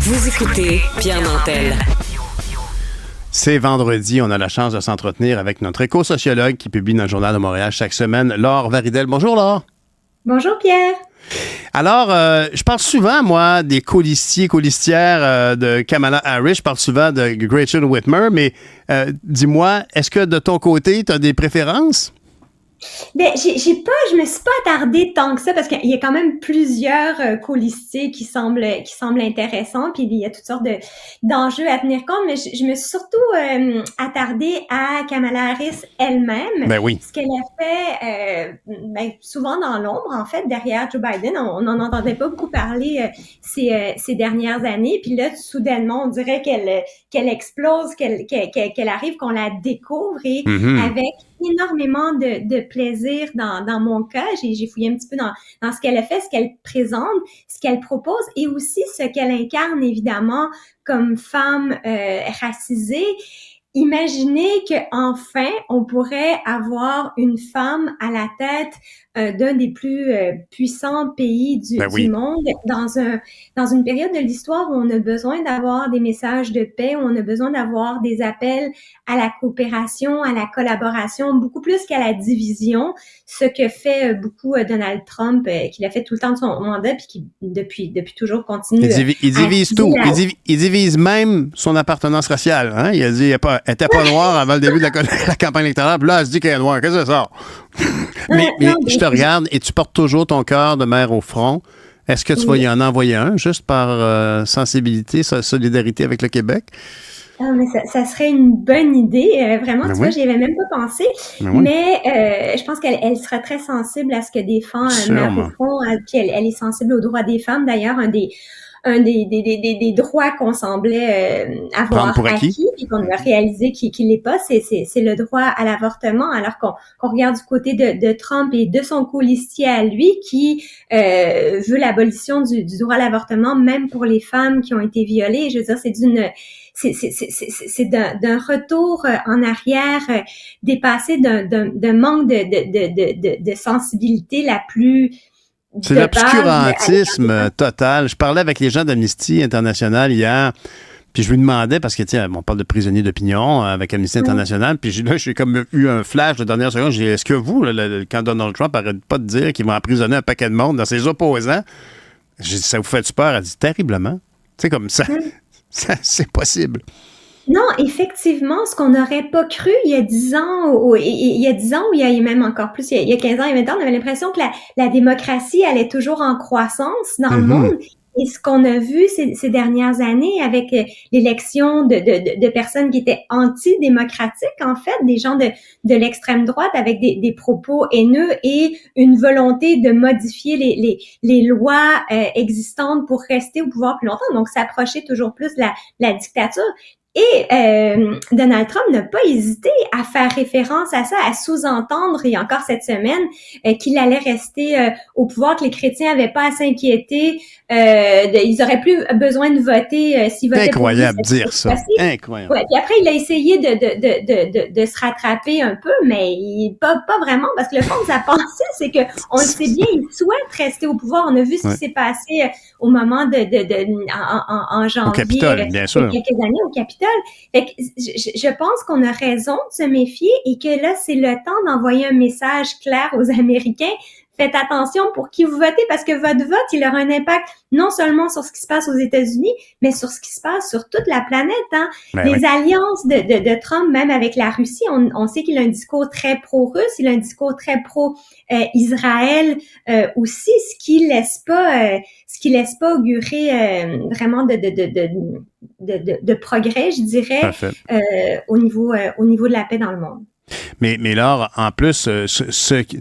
Vous écoutez Pierre Nantel. C'est vendredi, on a la chance de s'entretenir avec notre éco-sociologue qui publie dans le Journal de Montréal chaque semaine, Laure Varidel. Bonjour Laure. Bonjour Pierre. Alors, je parle souvent, moi, des colistiers, colistières de Kamala Harris. Je parle souvent de Gretchen Whitmer, mais dis-moi, est-ce que de ton côté, tu as des préférences? Ben, je me suis pas attardée tant que ça parce qu'il y a quand même plusieurs colistiers qui semblent intéressants, puis il y a toutes sortes d'enjeux à tenir compte, mais je me suis surtout attardée à Kamala Harris elle-même. Ben oui. Ce qu'elle a fait souvent dans l'ombre, en fait, derrière Joe Biden. On n'en entendait pas beaucoup parler ces dernières années, puis là, soudainement, on dirait qu'elle explose, qu'elle arrive, qu'on la découvre et avec énormément de plaisir dans mon cas. J'ai fouillé un petit peu dans ce qu'elle a fait, ce qu'elle présente, ce qu'elle propose et aussi ce qu'elle incarne évidemment comme femme racisée. Imaginez qu'enfin, on pourrait avoir une femme à la tête d'un des plus puissants pays du monde dans une période de l'histoire où on a besoin d'avoir des messages de paix, où on a besoin d'avoir des appels à la coopération, à la collaboration, beaucoup plus qu'à la division, ce que fait beaucoup Donald Trump, qu'il a fait tout le temps de son mandat puis qui depuis toujours continue. Il divise tout. Il divise même son appartenance raciale. Hein? Il a dit qu'elle n'était pas noire avant le début de la campagne électorale. Puis là, elle se dit qu'elle est noire. Qu'est-ce que c'est ça? Mais je te regarde et tu portes toujours ton cœur de mère au front. Est-ce que tu vas y en envoyer un, juste par sensibilité, solidarité avec le Québec? Ah, mais ça serait une bonne idée. Vraiment, tu vois, j'y avais même pas pensé. Mais je pense qu'elle sera très sensible à ce que défend Mère au front. Puis elle est sensible aux droits des femmes. D'ailleurs, un des droits qu'on semblait avoir acquis et qu'on a réalisé qu'il n'est pas, c'est le droit à l'avortement, alors qu'on regarde du côté de Trump et de son colistier à lui qui veut l'abolition du droit à l'avortement, même pour les femmes qui ont été violées. Je veux dire, c'est d'un retour en arrière, dépassé d'un manque de sensibilité la plus. C'est l'obscurantisme total. Je parlais avec les gens d'Amnesty International hier, puis je lui demandais, parce que, tiens, on parle de prisonniers d'opinion avec Amnesty International, puis là, j'ai comme eu un flash de dernière seconde. J'ai dit, est-ce que vous, quand Donald Trump arrête pas de dire qu'il va emprisonner un paquet de monde dans ses opposants, j'ai dit, ça vous fait peur? Elle dit, terriblement. Tu sais, comme ça, c'est possible. Non, effectivement, ce qu'on n'aurait pas cru il y a 10 ans, ou il y a même encore plus, il y a 15 ans et 20 ans, on avait l'impression que la démocratie allait toujours en croissance dans le monde. Et ce qu'on a vu ces dernières années avec l'élection de personnes qui étaient antidémocratiques, en fait, des gens de l'extrême droite avec des propos haineux et une volonté de modifier les lois existantes pour rester au pouvoir plus longtemps, donc s'approcher toujours plus de la dictature. Et Donald Trump n'a pas hésité à faire référence à ça, à sous-entendre, et encore cette semaine, qu'il allait rester au pouvoir, que les chrétiens n'avaient pas à s'inquiéter, ils auraient plus besoin de voter s'ils votaient pour lui. Incroyable de dire ça. Incroyable. Ouais, puis après, il a essayé de se rattraper un peu, mais pas vraiment, parce que le fond de sa pensée, c'est que on le sait bien, il souhaite rester au pouvoir. On a vu ce qui s'est passé au moment en janvier, au Capitole, bien sûr. Il y a quelques années au Capitole. Fait que je pense qu'on a raison de se méfier et que là, c'est le temps d'envoyer un message clair aux Américains. Faites attention pour qui vous votez parce que votre vote, il aura un impact non seulement sur ce qui se passe aux États-Unis, mais sur ce qui se passe sur toute la planète. Hein. Les alliances de Trump, même avec la Russie, on sait qu'il a un discours très pro-russe, il a un discours très pro-Israël aussi, ce qui laisse pas augurer vraiment de progrès, je dirais, au niveau de la paix dans le monde. Mais Laure, en plus,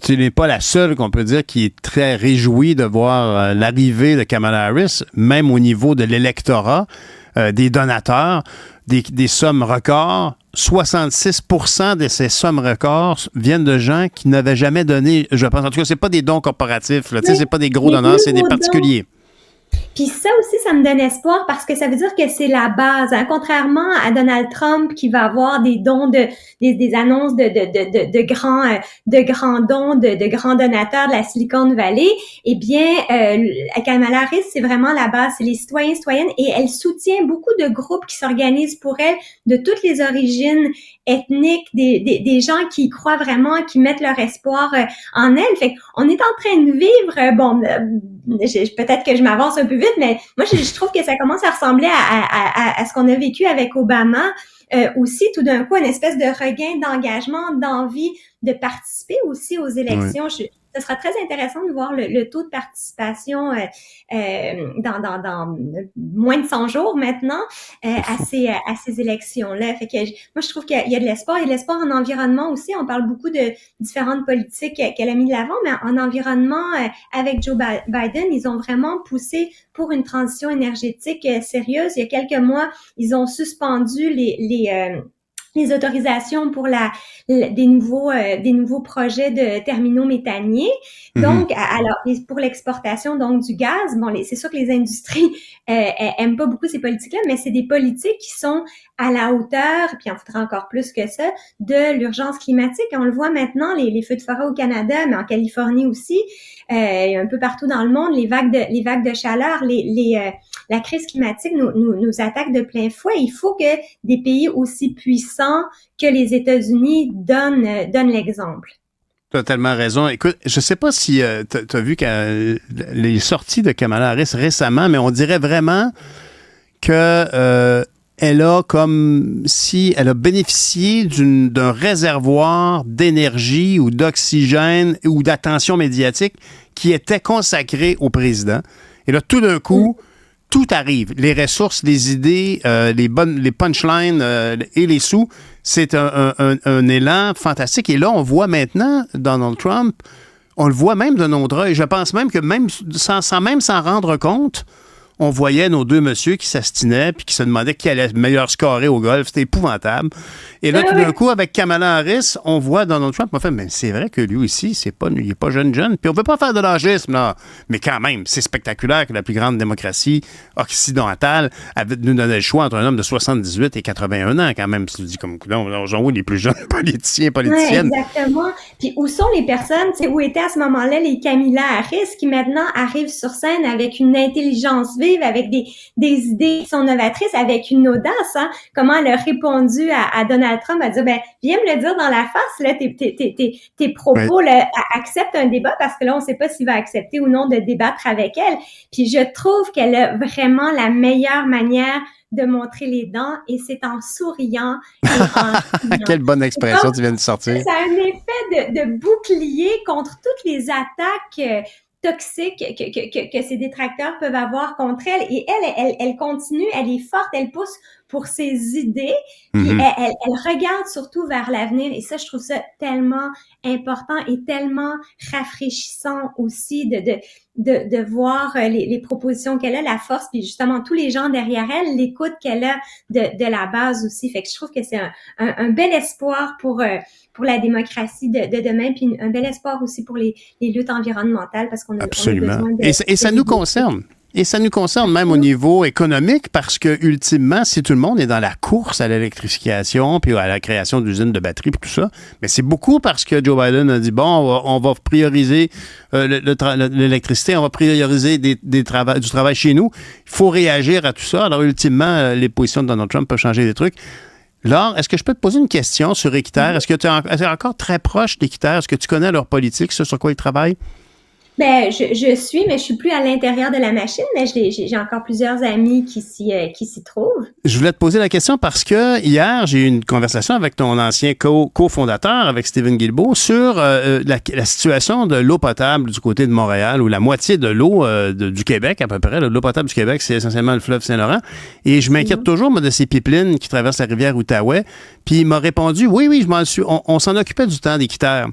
tu n'es pas la seule qu'on peut dire qui est très réjouie de voir l'arrivée de Kamala Harris, même au niveau de l'électorat, des donateurs, des sommes records. 66% de ces sommes records viennent de gens qui n'avaient jamais donné, je pense. En tout cas, c'est pas des dons corporatifs, là, c'est pas des gros donneurs, c'est des particuliers. Puis ça aussi, ça me donne espoir parce que ça veut dire que c'est la base, hein. Contrairement à Donald Trump qui va avoir des dons des annonces de grands dons, de grands donateurs de la Silicon Valley, eh bien, Kamala Harris, c'est vraiment la base, c'est les citoyens, citoyennes, et elle soutient beaucoup de groupes qui s'organisent pour elle de toutes les origines ethniques, des gens qui croient vraiment, qui mettent leur espoir en elle. Fait qu'on est en train de vivre, peut-être que je m'avance un peu vite, mais moi, je trouve que ça commence à ressembler à ce qu'on a vécu avec Obama. Aussi, tout d'un coup, une espèce de regain d'engagement, d'envie de participer aussi aux élections. Oui. Ce sera très intéressant de voir le taux de participation dans moins de 100 jours maintenant à ces élections-là. Fait que moi, je trouve qu'il y a de l'espoir. Il y a de l'espoir en environnement aussi. On parle beaucoup de différentes politiques qu'elle a mis de l'avant, mais en environnement, avec Joe Biden, ils ont vraiment poussé pour une transition énergétique sérieuse. Il y a quelques mois, ils ont suspendu les autorisations pour des nouveaux projets de terminaux méthaniers. Donc, alors, pour l'exportation donc du gaz, c'est sûr que les industries aiment pas beaucoup ces politiques-là, mais c'est des politiques qui sont à la hauteur, puis il en faudra encore plus que ça, de l'urgence climatique. On le voit maintenant, les feux de forêt au Canada, mais en Californie aussi, un peu partout dans le monde, les vagues de chaleur, la crise climatique nous attaque de plein fouet. Il faut que des pays aussi puissants que les États-Unis donnent l'exemple. Tu as tellement raison. Écoute, je sais pas si tu as vu les sorties de Kamala Harris récemment, mais on dirait vraiment que elle a comme si elle a bénéficié d'un réservoir d'énergie ou d'oxygène ou d'attention médiatique qui était consacré au président. Et là, tout d'un coup, tout arrive. Les ressources, les idées, les punchlines et les sous. C'est un élan fantastique. Et là, on voit maintenant Donald Trump, on le voit même de notre œil. Je pense même que même sans même s'en rendre compte, on voyait nos deux messieurs qui s'astinaient puis qui se demandaient qui allait meilleur scorer au golf. C'était épouvantable. Et là, tout d'un coup, avec Kamala Harris, on voit Donald Trump. On fait, mais c'est vrai que lui aussi, il n'est pas jeune. Puis on ne veut pas faire de l'âgisme, là. Mais quand même, c'est spectaculaire que la plus grande démocratie occidentale nous donnait le choix entre un homme de 78 et 81 ans, quand même. Tu dis comme, j'en vois les plus jeunes politiciennes. Oui, exactement. Puis où sont les personnes, où étaient à ce moment-là les Kamala Harris qui maintenant arrivent sur scène avec une intelligence vive, avec des idées qui sont novatrices, avec une audace, hein? Comment elle a répondu à Donald Trump, elle a dit, viens me le dire dans la face, là, tes propos, là, accepte un débat, parce que là, on sait pas s'il va accepter ou non de débattre avec elle. Puis je trouve qu'elle a vraiment la meilleure manière de montrer les dents, et c'est en souriant et en riant. Quelle bonne expression tu viens de sortir. Ça a un effet de bouclier contre toutes les attaques toxiques que ces détracteurs peuvent avoir contre elle. Et elle continue, elle est forte, elle pousse pour ses idées, puis elle regarde surtout vers l'avenir. Et ça, je trouve ça tellement important et tellement rafraîchissant aussi de voir les propositions qu'elle a, la force, puis justement tous les gens derrière elle, l'écoute qu'elle a de la base aussi. Fait que je trouve que c'est un bel espoir pour la démocratie de demain, puis un bel espoir aussi pour les luttes environnementales, parce qu'on a besoin de... Et ça nous concerne. Et ça nous concerne même au niveau économique, parce que ultimement, si tout le monde est dans la course à l'électrification puis à la création d'usines de batteries puis tout ça, mais c'est beaucoup parce que Joe Biden a dit, on va prioriser l'électricité, on va prioriser du travail chez nous. Il faut réagir à tout ça. Alors ultimement, les positions de Donald Trump peuvent changer des trucs. Laure, est-ce que je peux te poser une question sur Équiterre? Est-ce que tu es encore très proche d'Équiterre? Est-ce que tu connais leur politique, sur quoi ils travaillent? Je suis, mais je suis plus à l'intérieur de la machine, mais j'ai encore plusieurs amis qui s'y trouvent. Je voulais te poser la question parce que hier, j'ai eu une conversation avec ton ancien cofondateur, avec Stephen Guilbeault, sur la situation de l'eau potable du côté de Montréal, où la moitié de l'eau du Québec, à peu près, l'eau potable du Québec, c'est essentiellement le fleuve Saint-Laurent. Et je m'inquiète toujours, moi, de ces pipelines qui traversent la rivière Outaouais. Puis il m'a répondu, oui, je m'en suis. On s'en occupait du temps d'Équiterre.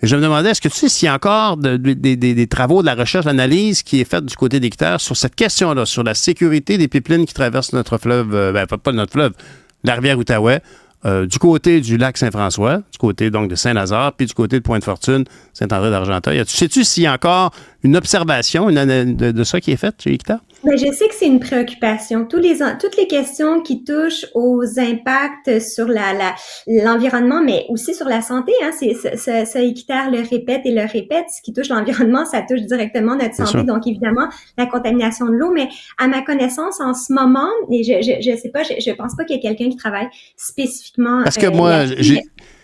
Et je me demandais, est-ce que tu sais s'il y a encore des travaux de la recherche, l'analyse qui est faite du côté d'Équiterre sur cette question-là, sur la sécurité des pipelines qui traversent notre fleuve, pas notre fleuve, la rivière Outaouais, du côté du lac Saint-François, du côté donc de Saint-Lazare, puis du côté de Pointe-Fortune, Saint-André-d'Argenteuil. Sais-tu s'il y a encore une observation de ça qui est faite chez Équiterre? Mais je sais que c'est une préoccupation. Toutes les questions qui touchent aux impacts sur l'environnement, mais aussi sur la santé, hein, ça Équiterre le répète et le répète. Ce qui touche l'environnement, ça touche directement notre Bien santé. sûr. Donc, évidemment, la contamination de l'eau. Mais à ma connaissance, en ce moment, et je sais pas, je pense pas qu'il y ait quelqu'un qui travaille spécifiquement Parce que moi, là-dessus.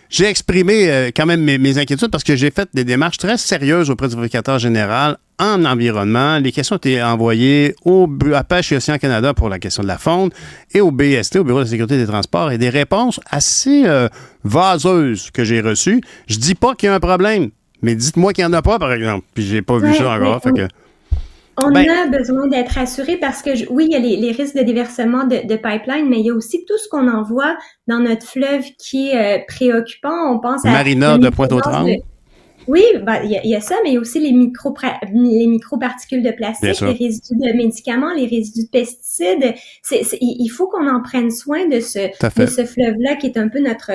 j'ai exprimé quand même mes inquiétudes parce que j'ai fait des démarches très sérieuses auprès du vérificateur général en environnement. Les questions ont été envoyées à Pêche et Océan Canada pour la question de la faune et au BST, au Bureau de la sécurité des transports, et des réponses assez vaseuses que j'ai reçues. Je dis pas qu'il y a un problème, mais dites-moi qu'il n'y en a pas, par exemple. Puis j'ai pas vu ça encore. Fait que... On a besoin d'être assuré parce que, oui, il y a les risques de déversement de pipeline, mais il y a aussi tout ce qu'on envoie dans notre fleuve qui est préoccupant. On pense à Marina de Pointe-aux-Trembles. Oui, il y a ça, mais il y a aussi les microparticules de plastique, les résidus de médicaments, les résidus de pesticides. Il faut qu'on en prenne soin de ce fleuve-là qui est un peu notre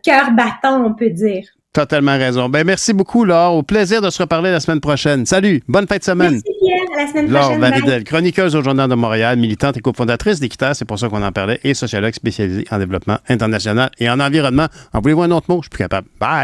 cœur battant, on peut dire. Totalement raison. Ben merci beaucoup, Laure. Au plaisir de se reparler la semaine prochaine. Salut, bonne fin de semaine. Merci, Pierre. À la semaine prochaine. Laure Varidel, chroniqueuse au Journal de Montréal, militante et cofondatrice d'Équiterre, c'est pour ça qu'on en parlait, et sociologue spécialisée en développement international et en environnement. En voulez-vous un autre mot? Je suis plus capable. Bye!